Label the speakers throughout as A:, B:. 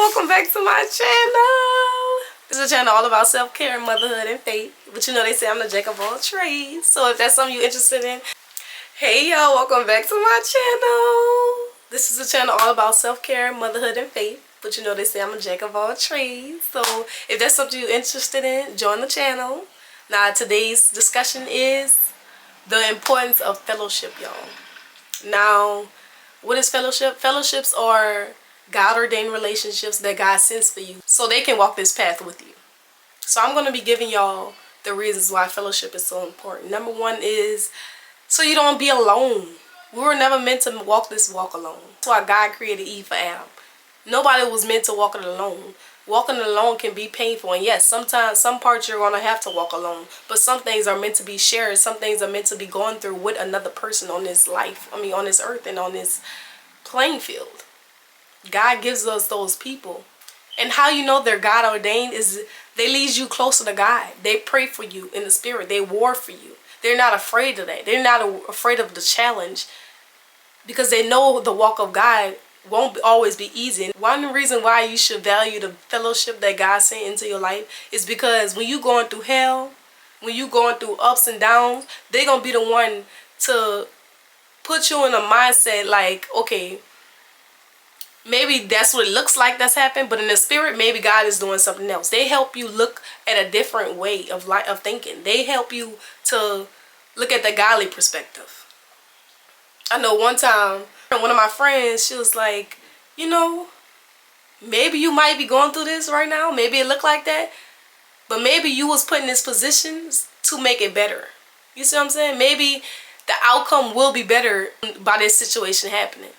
A: welcome back to my channel. This is a channel all about self-care, motherhood, and faith. But you know they say I'm the jack of all trades. So if that's something you're interested in, hey y'all, welcome back to my channel. This is a channel all about self-care, motherhood, and faith. But you know they say I'm a jack of all trades. So if that's something you're interested in, join the channel. Now today's discussion is the importance of fellowship, y'all. Now, what is fellowship? Fellowships are God-ordained relationships that God sends for you so they can walk this path with you. So I'm going to be giving y'all the reasons why fellowship is so important. Number one is so you don't be alone. We were never meant to walk this walk alone. That's why God created Eve for Adam. Nobody was meant to walk it alone. Walking alone can be painful, and yes, sometimes some parts you're going to have to walk alone, but some things are meant to be shared. Some things are meant to be going through with another person on this life, on this earth and on this playing field. God gives us those people. And how you know they're God ordained is they lead you closer to God. They pray for you in the spirit. They war for you. They're not afraid of that. They're not afraid of the challenge because they know the walk of God won't always be easy. One reason why you should value the fellowship that God sent into your life is because when you're going through hell, when you're going through ups and downs, they're going to be the one to put you in a mindset like, okay, maybe that's what it looks like that's happened, but in the spirit, maybe God is doing something else. They help you look at a different way of thinking. They help you to look at the godly perspective. I know one time, one of my friends, she was like, you know, maybe you might be going through this right now. Maybe it looked like that, but maybe you was put in this positions to make it better. You see what I'm saying? Maybe the outcome will be better by this situation happening.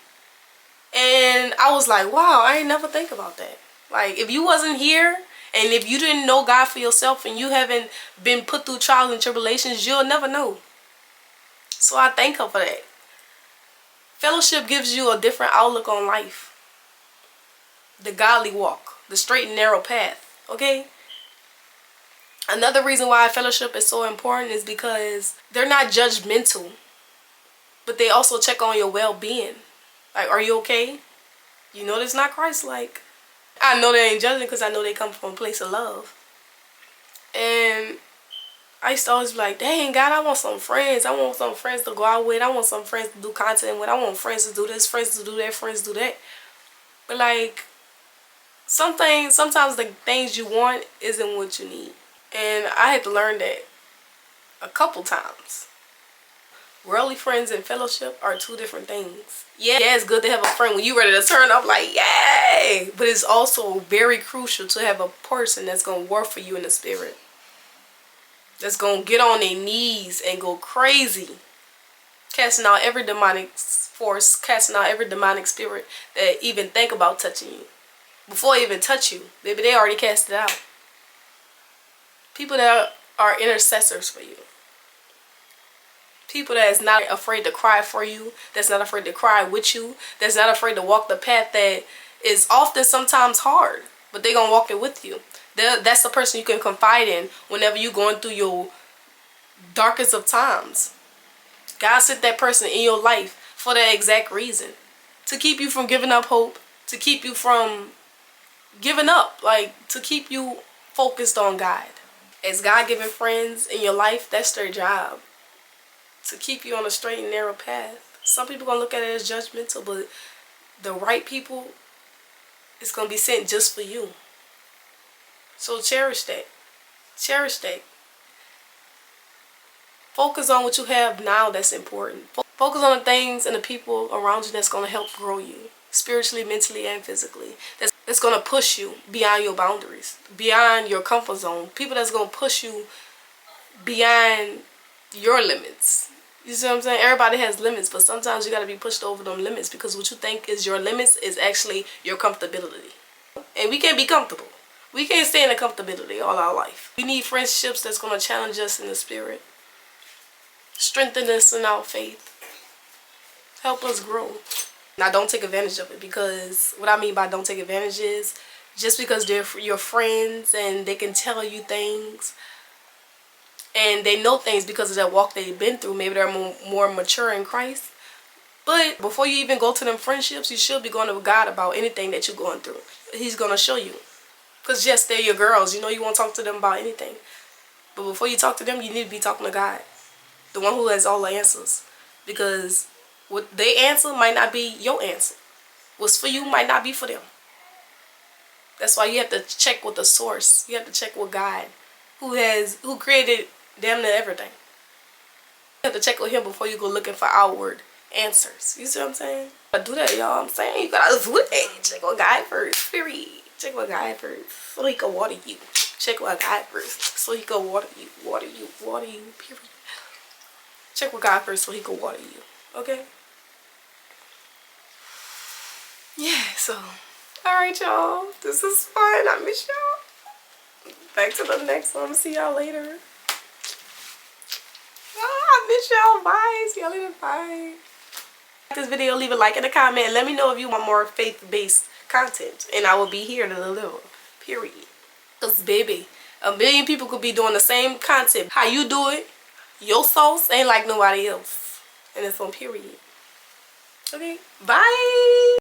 A: And I was like, wow, I ain't never think about that. Like, if you wasn't here and if you didn't know God for yourself and you haven't been put through trials and tribulations, you'll never know. So I thank her for that. Fellowship gives you a different outlook on life. The godly walk, the straight and narrow path, okay? Another reason why fellowship is so important is because they're not judgmental, but they also check on your well-being. Like, are you okay? You know that's not Christ-like. I know they ain't judging because I know they come from a place of love. And I used to always be like, dang, God, I want some friends. I want some friends to go out with. I want some friends to do content with. I want friends to do this, friends to do that, friends to do that. But like, sometimes the things you want isn't what you need. And I had to learn that a couple times. Worldly friends and fellowship are two different things. Yeah, it's good to have a friend when you're ready to turn up like, yay! But it's also very crucial to have a person that's going to work for you in the spirit. That's going to get on their knees and go crazy. Casting out every demonic force, casting out every demonic spirit that even think about touching you. Before they even touch you, maybe they already cast it out. People that are intercessors for you. People that is not afraid to cry for you, that's not afraid to cry with you, that's not afraid to walk the path that is often sometimes hard, but they're going to walk it with you. That's the person you can confide in whenever you're going through your darkest of times. God sent that person in your life for that exact reason. To keep you from giving up hope, to keep you from giving up, like to keep you focused on God. As God-given friends in your life, that's their job. To keep you on a straight and narrow path. Some people are going to look at it as judgmental, but the right people is going to be sent just for you. So cherish that. Cherish that. Focus on what you have now that's important. Focus on the things and the people around you that's going to help grow you. Spiritually, mentally, and physically. That's going to push you beyond your boundaries. Beyond your comfort zone. People that's going to push you beyond your limits. You see what I'm saying? Everybody has limits, but sometimes you got to be pushed over them limits because what you think is your limits is actually your comfortability. And we can't be comfortable. We can't stay in the comfortability all our life. We need friendships that's going to challenge us in the spirit. Strengthen us in our faith. Help us grow. Now, don't take advantage of it, because what I mean by don't take advantage is just because they're your friends and they can tell you things and they know things because of that walk they've been through. Maybe they're more mature in Christ. But before you even go to them friendships, you should be going to God about anything that you're going through. He's going to show you. Because yes, they're your girls. You know you won't talk to them about anything. But before you talk to them, you need to be talking to God. The one who has all the answers. Because what they answer might not be your answer. What's for you might not be for them. That's why you have to check with the source. You have to check with God, who created damn near everything. You have to check with him before you go looking for outward answers. You see what I'm saying? But do that, y'all. I'm saying you gotta do it. Check with God first. Period. Check with God first, so he can water you. Check with God first, so he can water you. Water you. Water you. Period. Check with God first, so he can water you. Okay? Yeah. So. Alright, y'all. This is fun. I miss y'all. Back to the next one. See y'all later. I miss y'all. Bye. See y'all later. Bye. Like this video, leave a like and a comment. And let me know if you want more faith-based content. And I will be here to deliver. Period. Because, baby, a million people could be doing the same content. How you do it, your sauce ain't like nobody else. And it's on period. Okay? Bye.